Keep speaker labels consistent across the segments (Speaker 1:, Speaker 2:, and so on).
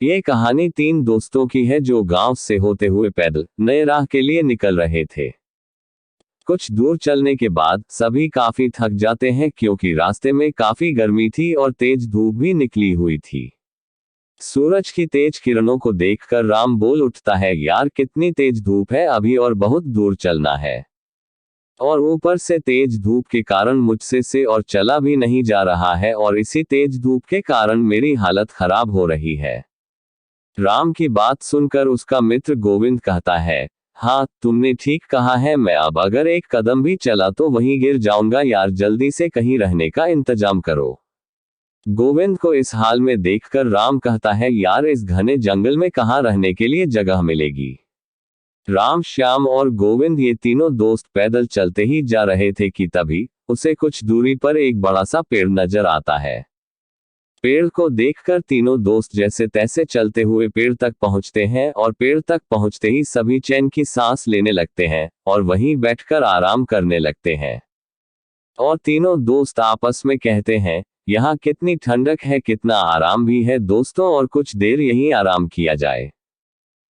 Speaker 1: ये कहानी तीन दोस्तों की है जो गांव से होते हुए पैदल नए राह के लिए निकल रहे थे। कुछ दूर चलने के बाद सभी काफी थक जाते हैं क्योंकि रास्ते में काफी गर्मी थी और तेज धूप भी निकली हुई थी। सूरज की तेज किरणों को देखकर राम बोल उठता है, यार कितनी तेज धूप है अभी और बहुत दूर चलना है। और ऊपर से तेज धूप के कारण मुझसे से और चला भी नहीं जा रहा है और इसी तेज धूप के कारण मेरी हालत खराब हो रही है। राम की बात सुनकर उसका मित्र गोविंद कहता है, हाँ तुमने ठीक कहा है, मैं अब अगर एक कदम भी चला तो वहीं गिर जाऊंगा यार, जल्दी से कहीं रहने का इंतजाम करो। गोविंद को इस हाल में देखकर राम कहता है, यार इस घने जंगल में कहाँ रहने के लिए जगह मिलेगी। राम, श्याम और गोविंद ये तीनों दोस्त पैदल चलते ही जा रहे थे कि तभी उसे कुछ दूरी पर एक बड़ा सा पेड़ नजर आता है। पेड़ को देखकर तीनों दोस्त जैसे तैसे चलते हुए पेड़ तक पहुंचते हैं और पेड़ तक पहुंचते ही सभी चैन की सांस लेने लगते हैं और वहीं बैठकर आराम करने लगते हैं। और तीनों दोस्त आपस में कहते हैं, यहाँ कितनी ठंडक है, कितना आराम भी है दोस्तों, और कुछ देर यहीं आराम किया जाए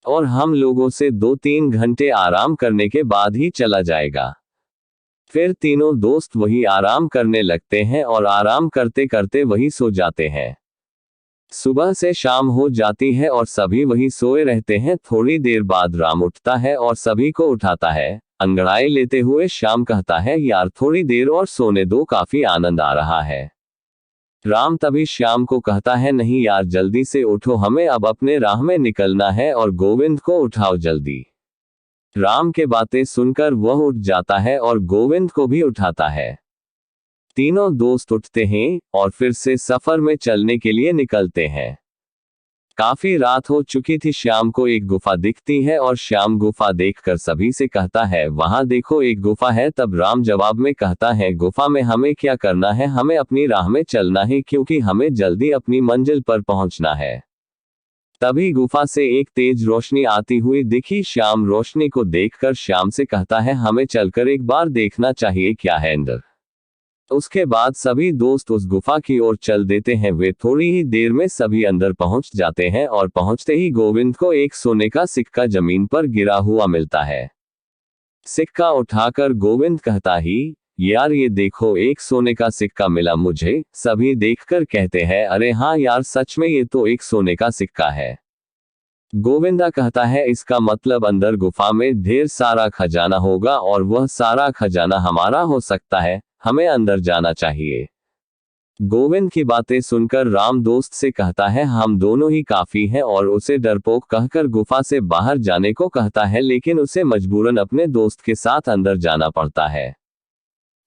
Speaker 1: और हम लोगों से 2-3 घंटे आराम करने के बाद ही चला जाएगा। फिर तीनों दोस्त वही आराम करने लगते हैं और आराम करते करते वही सो जाते हैं। सुबह से शाम हो जाती है और सभी वही सोए रहते हैं। थोड़ी देर बाद राम उठता है और सभी को उठाता है। अंगड़ाई लेते हुए श्याम कहता है, यार थोड़ी देर और सोने दो, काफी आनंद आ रहा है। राम तभी श्याम को कहता है, नहीं यार जल्दी से उठो, हमें अब अपने राह में निकलना है और गोविंद को उठाओ जल्दी। राम के बातें सुनकर वह उठ जाता है और गोविंद को भी उठाता है। तीनों दोस्त उठते हैं और फिर से सफर में चलने के लिए निकलते हैं। काफी रात हो चुकी थी। श्याम को एक गुफा दिखती है और श्याम गुफा देखकर सभी से कहता है, वहां देखो एक गुफा है। तब राम जवाब में कहता है, गुफा में हमें क्या करना है, हमें अपनी राह में चलना है क्योंकि हमें जल्दी अपनी मंजिल पर पहुंचना है। तभी गुफा से एक तेज रोशनी आती हुई दिखी। श्याम रोशनी को देखकर श्याम से कहता है, हमें चलकर एक बार देखना चाहिए क्या है अंदर। उसके बाद सभी दोस्त उस गुफा की ओर चल देते हैं। वे थोड़ी ही देर में सभी अंदर पहुंच जाते हैं और पहुंचते ही गोविंद को एक सोने का सिक्का जमीन पर गिरा हुआ मिलता है। सिक्का उठाकर गोविंद कहता ही, यार ये देखो एक सोने का सिक्का मिला मुझे। सभी देखकर कहते हैं, अरे हाँ यार सच में ये तो एक सोने का सिक्का है। गोविंदा कहता है, इसका मतलब अंदर गुफा में ढेर सारा खजाना होगा और वह सारा खजाना हमारा हो सकता है, हमें अंदर जाना चाहिए। गोविंद की बातें सुनकर राम दोस्त से कहता है, हम दोनों ही काफी हैं, और उसे डरपोक कहकर गुफा से बाहर जाने को कहता है, लेकिन उसे मजबूरन अपने दोस्त के साथ अंदर जाना पड़ता है।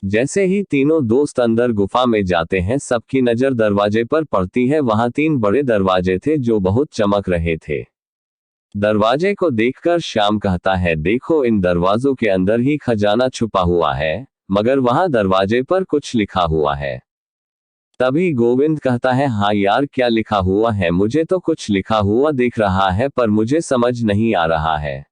Speaker 1: जैसे ही तीनों दोस्त अंदर गुफा में जाते हैं, सबकी नजर दरवाजे पर पड़ती है। वहां 3 बड़े दरवाजे थे जो बहुत चमक रहे थे। दरवाजे को देखकर श्याम कहता है, देखो इन दरवाजों के अंदर ही खजाना छुपा हुआ है, मगर वहां दरवाजे पर कुछ लिखा हुआ है। तभी गोविंद कहता है, हाँ यार क्या लिखा हुआ है, मुझे तो कुछ लिखा हुआ दिख रहा है पर मुझे समझ नहीं आ रहा है।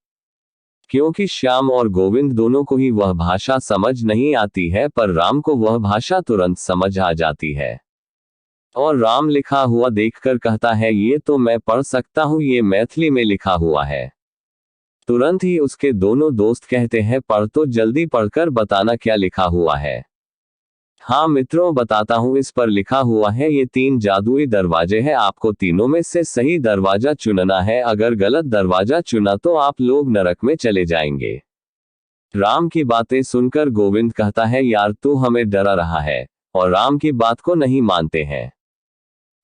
Speaker 1: क्योंकि श्याम और गोविंद दोनों को ही वह भाषा समझ नहीं आती है, पर राम को वह भाषा तुरंत समझ आ जाती है। और राम लिखा हुआ देखकर कहता है, ये तो मैं पढ़ सकता हूँ, ये मैथिली में लिखा हुआ है। तुरंत ही उसके दोनों दोस्त कहते हैं, पढ़ तो जल्दी, पढ़कर बताना क्या लिखा हुआ है। हाँ मित्रों बताता हूँ, इस पर लिखा हुआ है, ये 3 जादुई दरवाजे हैं, आपको तीनों में से सही दरवाजा चुनना है, अगर गलत दरवाजा चुना तो आप लोग नरक में चले जाएंगे। राम की बातें सुनकर गोविंद कहता है, यार तू हमें डरा रहा है, और राम की बात को नहीं मानते हैं।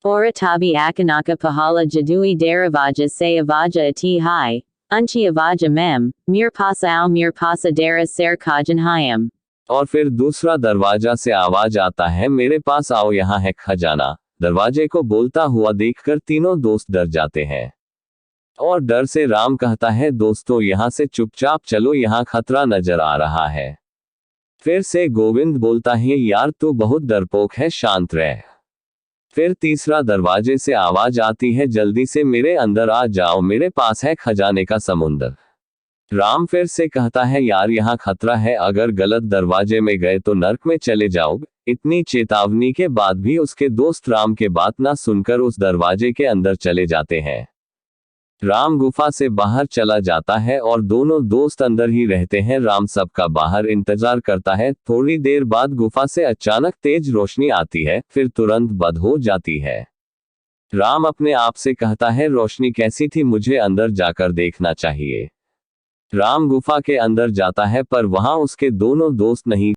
Speaker 2: Ora tabi akanaka pahala jadui daravaja se avaja ati hai, unchi avaja mem, mir pasa au mir pasa dara ser kajan hayam।
Speaker 1: और फिर दूसरा दरवाजा से आवाज आता है, मेरे पास आओ, यहाँ है खजाना। दरवाजे को बोलता हुआ देखकर तीनों दोस्त डर जाते हैं और डर से राम कहता है, दोस्तों यहाँ से चुपचाप चलो, यहाँ खतरा नजर आ रहा है। फिर से गोविंद बोलता है, यार तू बहुत डरपोक है, शांत रह। फिर तीसरा दरवाजे से आवाज आती है, जल्दी से मेरे अंदर आ जाओ, मेरे पास है खजाने का समुंदर। राम फिर से कहता है, यार यहाँ खतरा है, अगर गलत दरवाजे में गए तो नर्क में चले जाओगे। इतनी चेतावनी के बाद भी उसके दोस्त राम के बात ना सुनकर उस दरवाजे के अंदर चले जाते हैं। राम गुफा से बाहर चला जाता है और दोनों दोस्त अंदर ही रहते हैं। राम सबका बाहर इंतजार करता है। थोड़ी देर बाद गुफा से अचानक तेज रोशनी आती है, फिर तुरंत बंद हो जाती है। राम अपने आप से कहता है, रोशनी कैसी थी, मुझे अंदर जाकर देखना चाहिए। राम गुफा के अंदर जाता है पर वहां उसके दोनों दोस्त नहीं